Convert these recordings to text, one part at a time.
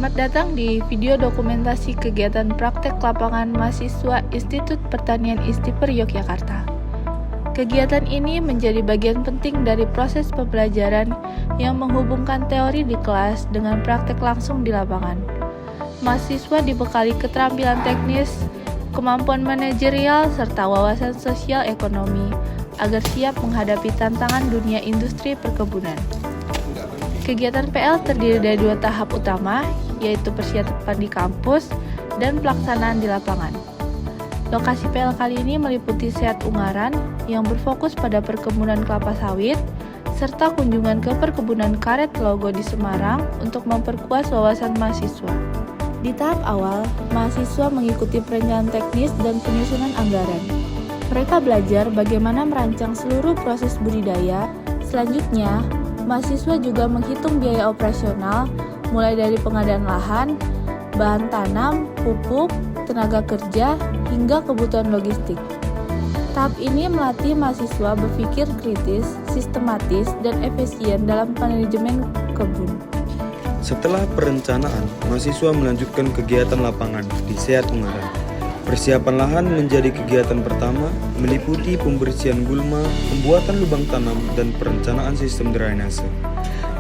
Selamat datang di video dokumentasi kegiatan praktek lapangan mahasiswa Institut Pertanian ISTIPER Yogyakarta. Kegiatan ini menjadi bagian penting dari proses pembelajaran yang menghubungkan teori di kelas dengan praktek langsung di lapangan. Mahasiswa dibekali keterampilan teknis, kemampuan manajerial, serta wawasan sosial ekonomi agar siap menghadapi tantangan dunia industri perkebunan. Kegiatan PL terdiri dari 2 tahap utama, yaitu persiapan di kampus dan pelaksanaan di lapangan. Lokasi PL kali ini meliputi Sehat Ungaran yang berfokus pada perkebunan kelapa sawit, serta kunjungan ke perkebunan karet Logo di Semarang untuk memperkuat wawasan mahasiswa. Di tahap awal, mahasiswa mengikuti perencanaan teknis dan penyusunan anggaran. Mereka belajar bagaimana merancang seluruh proses budidaya. Selanjutnya, mahasiswa juga menghitung biaya operasional, mulai dari pengadaan lahan, bahan tanam, pupuk, tenaga kerja, hingga kebutuhan logistik. Tahap ini melatih mahasiswa berpikir kritis, sistematis, dan efisien dalam manajemen kebun. Setelah perencanaan, mahasiswa melanjutkan kegiatan lapangan di Sehat Ungaran. Persiapan lahan menjadi kegiatan pertama, meliputi pembersihan gulma, pembuatan lubang tanam, dan perencanaan sistem drainase.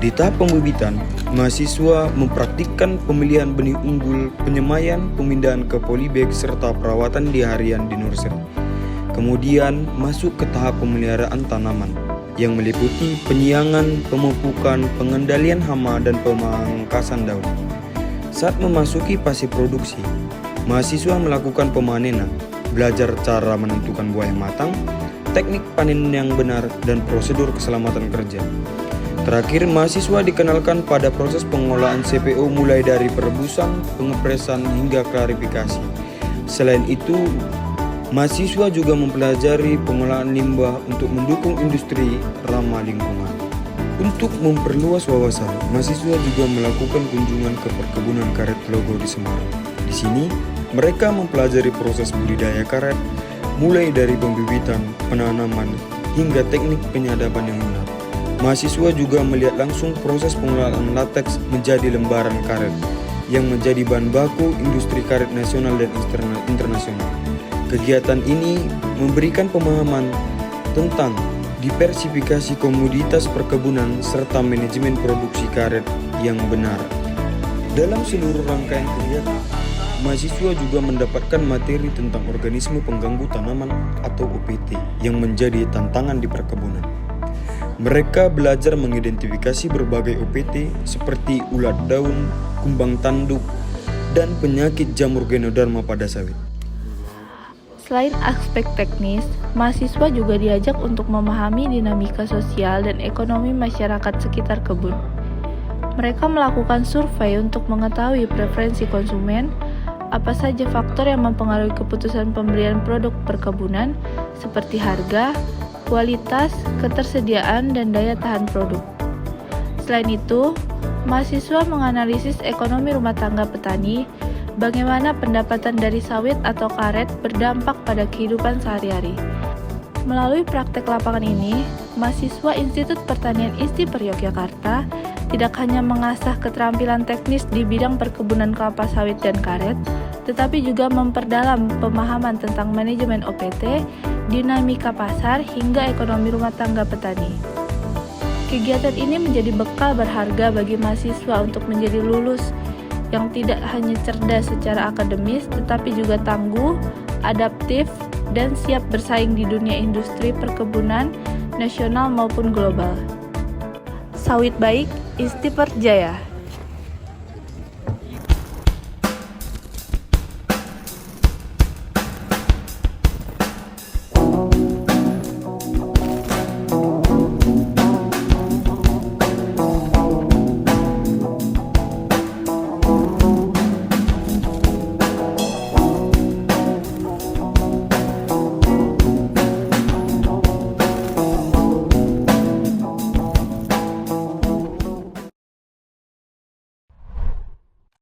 Di tahap pembibitan, mahasiswa mempraktikkan pemilihan benih unggul, penyemaian, pemindahan ke polybag, serta perawatan di harian di nursery. Kemudian masuk ke tahap pemeliharaan tanaman, yang meliputi penyiangan, pemupukan, pengendalian hama, dan pemangkasan daun. Saat memasuki fase produksi, mahasiswa melakukan pemanenan, belajar cara menentukan buah yang matang, teknik panen yang benar, dan prosedur keselamatan kerja. Terakhir, mahasiswa dikenalkan pada proses pengolahan CPO mulai dari perebusan, pengepresan, hingga klarifikasi. Selain itu, mahasiswa juga mempelajari pengolahan limbah untuk mendukung industri ramah lingkungan. Untuk memperluas wawasan, mahasiswa juga melakukan kunjungan ke perkebunan karet Logo di Semarang. Di sini, mereka mempelajari proses budidaya karet, mulai dari pembibitan, penanaman, hingga teknik penyadapan yang benar. Mahasiswa juga melihat langsung proses pengolahan lateks menjadi lembaran karet, yang menjadi bahan baku industri karet nasional dan internasional. Kegiatan ini memberikan pemahaman tentang diversifikasi komoditas perkebunan serta manajemen produksi karet yang benar. Dalam seluruh rangkaian kegiatan, mahasiswa juga mendapatkan materi tentang organisme pengganggu tanaman atau OPT yang menjadi tantangan di perkebunan. Mereka belajar mengidentifikasi berbagai OPT seperti ulat daun, kumbang tanduk, dan penyakit jamur Ganoderma pada sawit. Selain aspek teknis, mahasiswa juga diajak untuk memahami dinamika sosial dan ekonomi masyarakat sekitar kebun. Mereka melakukan survei untuk mengetahui preferensi konsumen, apa saja faktor yang mempengaruhi keputusan pembelian produk perkebunan, seperti harga, kualitas, ketersediaan, dan daya tahan produk. Selain itu, mahasiswa menganalisis ekonomi rumah tangga petani, bagaimana pendapatan dari sawit atau karet berdampak pada kehidupan sehari-hari. Melalui praktek lapangan ini, mahasiswa Institut Pertanian ISTIPER Yogyakarta tidak hanya mengasah keterampilan teknis di bidang perkebunan kelapa sawit dan karet, tetapi juga memperdalam pemahaman tentang manajemen OPT, dinamika pasar, hingga ekonomi rumah tangga petani. Kegiatan ini menjadi bekal berharga bagi mahasiswa untuk menjadi lulus yang tidak hanya cerdas secara akademis, tetapi juga tangguh, adaptif, dan siap bersaing di dunia industri perkebunan nasional maupun global. Sawit baik, ISTIPER Jaya.